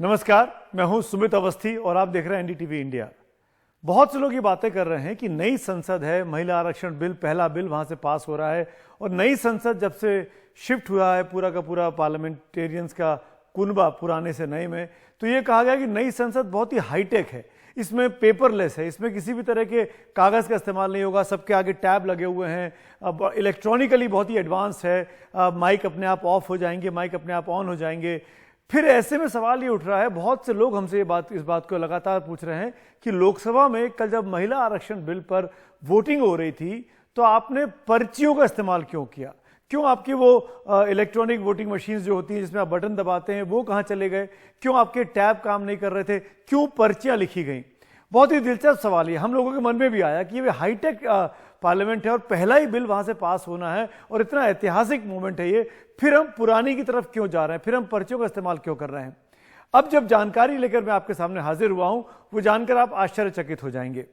नमस्कार, मैं हूं सुमित अवस्थी और आप देख रहे हैं एनडीटीवी इंडिया। बहुत से लोग ये बातें कर रहे हैं कि नई संसद है, महिला आरक्षण बिल, पहला बिल वहां से पास हो रहा है और नई संसद जब से शिफ्ट हुआ है पूरा का पूरा पार्लियामेंटेरियंस का कुनबा पुराने से नए में, तो ये कहा गया कि नई संसद बहुत ही हाईटेक है, इसमें पेपरलेस है, इसमें किसी भी तरह के कागज़ का इस्तेमाल नहीं होगा, सबके आगे टैब लगे हुए हैं, अब इलेक्ट्रॉनिकली बहुत ही एडवांस है, माइक अपने आप ऑफ हो जाएंगे, माइक अपने आप ऑन हो जाएंगे। फिर ऐसे में सवाल ये उठ रहा है, बहुत से लोग हमसे इस बात को लगातार पूछ रहे हैं कि लोकसभा में कल जब महिला आरक्षण बिल पर वोटिंग हो रही थी तो आपने पर्चियों का इस्तेमाल क्यों किया? क्यों आपकी वो इलेक्ट्रॉनिक वोटिंग मशीन्स जो होती हैं जिसमें आप बटन दबाते हैं वो कहाँ चले गए? क्यों आपके टैब काम नहीं कर रहे थे? क्यों पर्चियां लिखी गई? बहुत ही दिलचस्प सवाल है। हम लोगों के मन में भी आया कि ये हाईटेक पार्लियामेंट है और पहला ही बिल वहां से पास होना है और इतना ऐतिहासिक मोमेंट है ये, फिर हम पुरानी की तरफ क्यों जा रहे हैं? फिर हम पर्चियों का इस्तेमाल क्यों कर रहे हैं? अब जब जानकारी लेकर मैं आपके सामने हाजिर हुआ हूं, वो जानकर आप आश्चर्यचकित हो जाएंगे।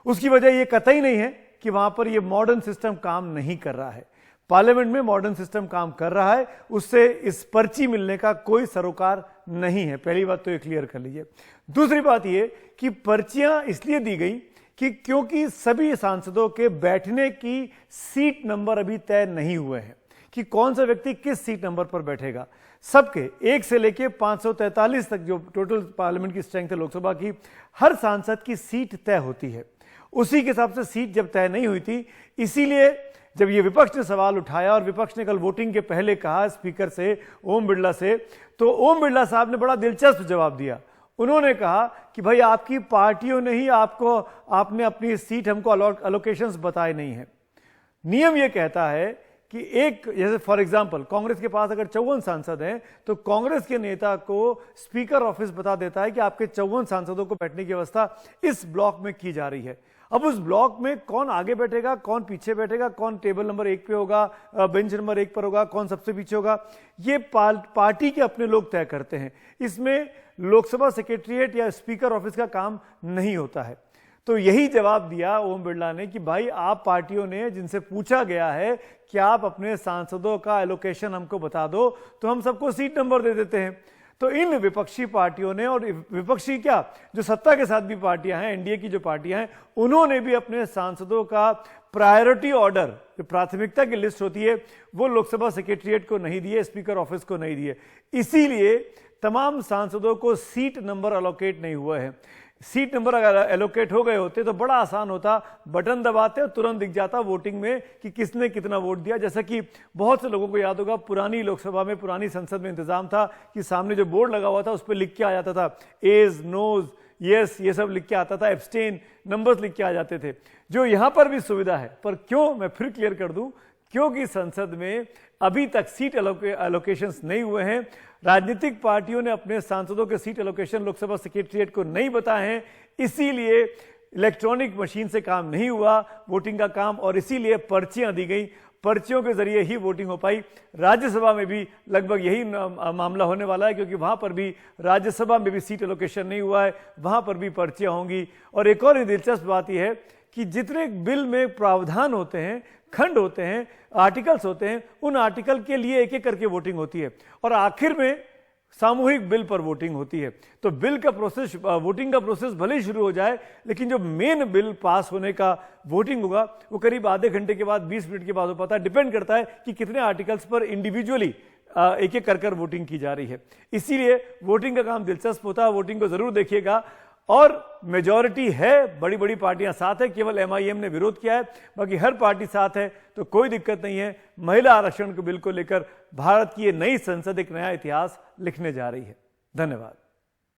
उसकी वजह ये कतई नहीं है कि वहां पर ये मॉडर्न सिस्टम काम नहीं कर रहा है। पार्लियामेंट में मॉडर्न सिस्टम काम कर रहा है, उससे इस पर्ची मिलने का कोई सरोकार नहीं है। पहली बात तो ये क्लियर कर लीजिए। दूसरी बात ये कि पर्चियां इसलिए दी गई कि क्योंकि सभी सांसदों के बैठने की सीट नंबर अभी तय नहीं हुए हैं कि कौन सा व्यक्ति किस सीट नंबर पर बैठेगा। सबके 1 से लेके 543 तक जो टोटल पार्लियामेंट की स्ट्रेंथ है लोकसभा की, हर सांसद की सीट तय होती है। उसी के हिसाब से सीट जब तय नहीं हुई थी, इसीलिए जब ये विपक्ष ने सवाल उठाया और विपक्ष ने कल वोटिंग के पहले कहा स्पीकर से, ओम बिरला से, तो ओम बिरला साहब ने बड़ा दिलचस्प जवाब दिया। उन्होंने कहा कि भाई आपकी पार्टियों ने ही आपने अपनी सीट हमको अलोकेशंस बताए नहीं है। नियम यह कहता है कि एक, जैसे फॉर एग्जांपल कांग्रेस के पास अगर 54 सांसद हैं तो कांग्रेस के नेता को स्पीकर ऑफिस बता देता है कि आपके 54 सांसदों को बैठने की व्यवस्था इस ब्लॉक में की जा रही है। अब उस ब्लॉक में कौन आगे बैठेगा, कौन पीछे बैठेगा, कौन टेबल नंबर 1 पे होगा, बेंच नंबर 1 पर होगा, कौन सबसे पीछे होगा, ये पार्टी के अपने लोग तय करते हैं। इसमें लोकसभा सेक्रेटरीट या स्पीकर ऑफिस का काम नहीं होता है। तो यही जवाब दिया ओम बिरला ने कि भाई आप पार्टियों ने जिनसे पूछा गया है कि आप अपने सांसदों का एलोकेशन हमको बता दो, तो हम सबको सीट नंबर दे देते हैं। तो इन विपक्षी पार्टियों ने, और विपक्षी क्या, जो सत्ता के साथ भी पार्टियां हैं, एनडीए की जो पार्टियां हैं, उन्होंने भी अपने सांसदों का प्रायोरिटी ऑर्डर, जो प्राथमिकता की लिस्ट होती है, वो लोकसभा सेक्रेटरीट को नहीं दिए, स्पीकर ऑफिस को नहीं दिए। इसीलिए तमाम सांसदों को सीट नंबर अलोकेट नहीं हुए हैं। सीट नंबर अगर एलोकेट हो गए होते तो बड़ा आसान होता, बटन दबाते और तुरंत दिख जाता वोटिंग में कि किसने कितना वोट दिया। जैसा कि बहुत से लोगों को याद होगा, पुरानी लोकसभा में, पुरानी संसद में इंतजाम था कि सामने जो बोर्ड लगा हुआ था उस पर लिख के आ जाता था एज, नोज, यस, ये सब लिख के आता था, एब्सटेन, नंबर्स लिख के आ जाते थे, जो यहां पर भी सुविधा है। पर क्यों, मैं फिर क्लियर कर दूं, क्योंकि संसद में अभी तक सीट एलोकेशंस नहीं हुए हैं। राजनीतिक पार्टियों ने अपने सांसदों के सीट एलोकेशन लोकसभा सेक्रेटरीट को नहीं बताए हैं, इसीलिए इलेक्ट्रॉनिक मशीन से काम नहीं हुआ वोटिंग का काम, और इसीलिए पर्चियां दी गई। पर्चियों के जरिए ही वोटिंग हो पाई। राज्यसभा में भी लगभग यही मामला होने वाला है, क्योंकि वहां पर भी, राज्यसभा में भी सीट एलोकेशन नहीं हुआ है, वहां पर भी पर्चियां होंगी। और एक और दिलचस्प बात यह है कि जितने बिल में प्रावधान होते हैं, खंड होते हैं, आर्टिकल्स होते हैं, उन आर्टिकल के लिए एक एक करके वोटिंग होती है और आखिर में सामूहिक बिल पर वोटिंग होती है। तो बिल का प्रोसेस, वोटिंग का प्रोसेस भले ही शुरू हो जाए, लेकिन जो मेन बिल पास होने का वोटिंग होगा वो करीब आधे घंटे के बाद, 20 मिनट के बाद हो पाता है। डिपेंड करता है कि कितने आर्टिकल्स पर इंडिविजुअली एक एक कर वोटिंग की जा रही है। इसीलिए वोटिंग का काम दिलचस्प होता है। वोटिंग को जरूर देखिएगा। और मेजॉरिटी है, बड़ी बड़ी पार्टियां साथ है, केवल एमआईएम ने विरोध किया है, बाकी हर पार्टी साथ है, तो कोई दिक्कत नहीं है। महिला आरक्षण के बिल को लेकर भारत की ये नई संसद एक नया इतिहास लिखने जा रही है। धन्यवाद।